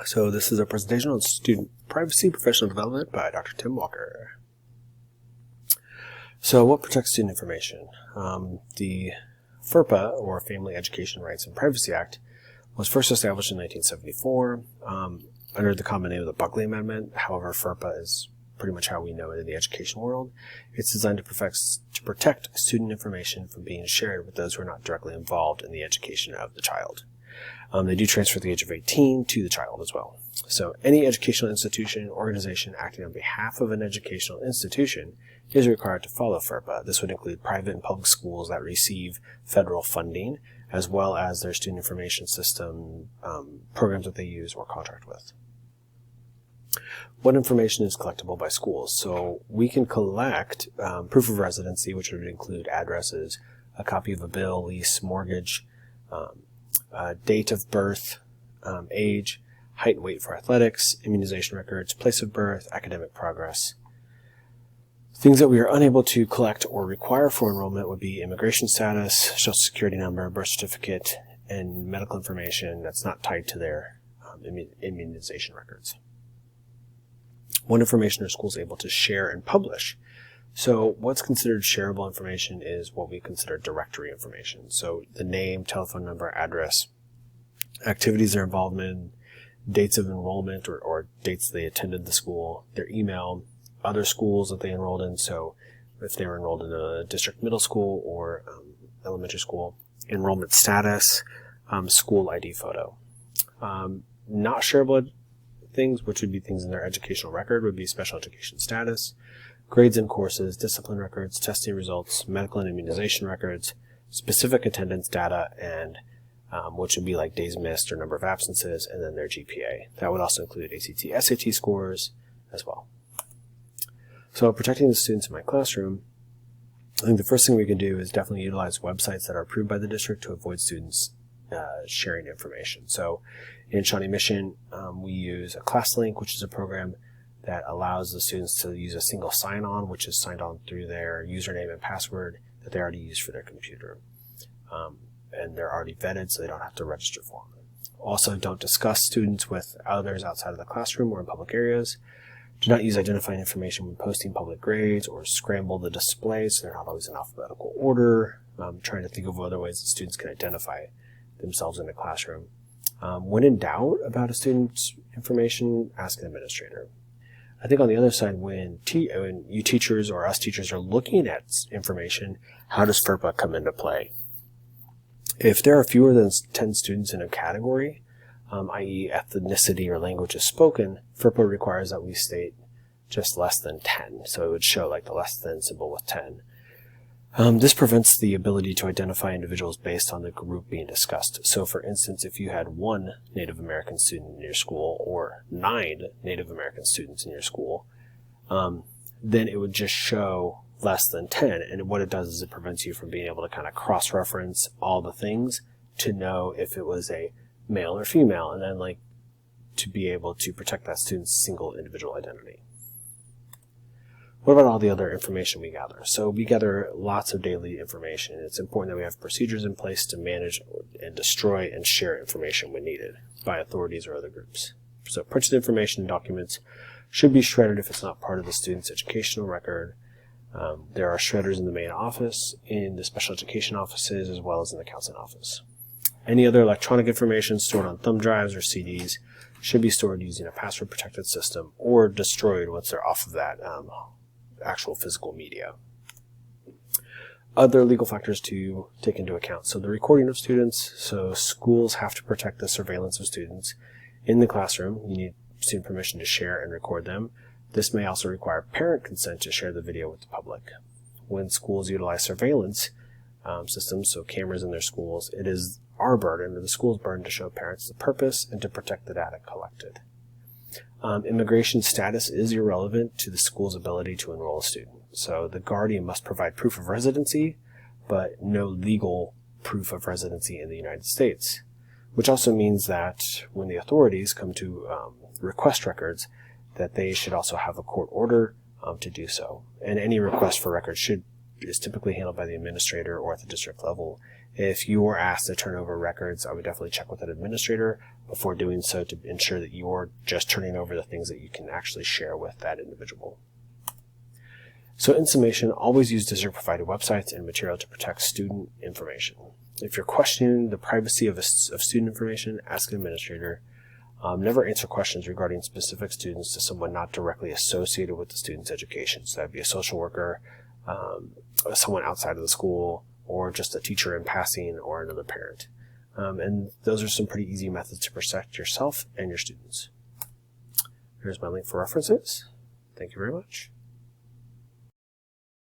So this is a presentation on student privacy professional development by Dr. Tim Walker. So what protects student information? The FERPA, or Family Education Rights and Privacy Act, was first established in 1974 under the common name of the Buckley Amendment. However, FERPA is pretty much how we know it in the education world. It's designed to protect student information from being shared with those who are not directly involved in the education of the child. They do transfer the age of 18 to the child as well. So any educational institution, organization acting on behalf of an educational institution is required to follow FERPA. This would include private and public schools that receive federal funding, as well as their student information system programs that they use or contract with. What information is collectible by schools? So we can collect proof of residency, which would include addresses, a copy of a bill, lease, mortgage, date of birth, age, height and weight for athletics, immunization records, place of birth, academic progress. Things that we are unable to collect or require for enrollment would be immigration status, social security number, birth certificate, and medical information that's not tied to their immunization records. What information are schools able to share and publish? So what's considered shareable information is what we consider directory information. So the name, telephone number, address, activities they're involved in, dates of enrollment or dates they attended the school, their email, other schools that they enrolled in. So if they were enrolled in a district middle school or elementary school, enrollment status, school ID photo. Not shareable things, which would be things in their educational record, would be special education status, grades and courses, discipline records, testing results, medical and immunization records, specific attendance data, and which would be like days missed or number of absences, and then their GPA. That would also include ACT, SAT scores as well. So protecting the students in my classroom, I think the first thing we can do is definitely utilize websites that are approved by the district to avoid students sharing information. So in Shawnee Mission, we use a ClassLink, which is a program that allows the students to use a single sign-on, which is signed on through their username and password that they already use for their computer. And they're already vetted, so they don't have to register for them. Also, don't discuss students with others outside of the classroom or in public areas. Do not use identifying information when posting public grades or scramble the displays so they're not always in alphabetical order. Trying to think of other ways that students can identify themselves in the classroom. When in doubt about a student's information, ask an administrator. I think on the other side, when you teachers or us teachers are looking at information, how does FERPA come into play? If there are fewer than 10 students in a category, i.e. ethnicity or language is spoken, FERPA requires that we state just less than 10. So it would show like the less than symbol with 10. This prevents the ability to identify individuals based on the group being discussed. So for instance, if you had 1 Native American student in your school or 9 Native American students in your school, then it would just show less than 10. And what it does is it prevents you from being able to kind of cross-reference all the things to know if it was a male or female, and then like to be able to protect that student's single individual identity. What about all the other information we gather? So we gather lots of daily information. It's important that we have procedures in place to manage and destroy and share information when needed by authorities or other groups. So printed information and documents should be shredded if it's not part of the student's educational record. There are shredders in the main office, in the special education offices, as well as in the counseling office. Any other electronic information stored on thumb drives or CDs should be stored using a password-protected system or destroyed once they're off of that actual physical media. Other legal factors to take into account. So the recording of students. So schools have to protect the surveillance of students in the classroom. You need student permission to share and record them. This may also require parent consent to share the video with the public. When schools utilize surveillance systems, so cameras in their schools, it is our burden, or the school's burden, to show parents the purpose and to protect the data collected. Immigration status is irrelevant to the school's ability to enroll a student. So the guardian must provide proof of residency, but no legal proof of residency in the United States, which also means that when the authorities come to request records, that they should also have a court order to do so. And any request for records is typically handled by the administrator or at the district level If you are asked to turn over records, I would definitely check with an administrator before doing so to ensure that you're just turning over the things that you can actually share with that individual. So in summation, always use district-provided websites and material to protect student information. If you're questioning the privacy of student information, ask an administrator. Never answer questions regarding specific students to someone not directly associated with the student's education. So that'd be a social worker, someone outside of the school, or just a teacher in passing, or another parent. And those are some pretty easy methods to protect yourself and your students. Here's my link for references. Thank you very much.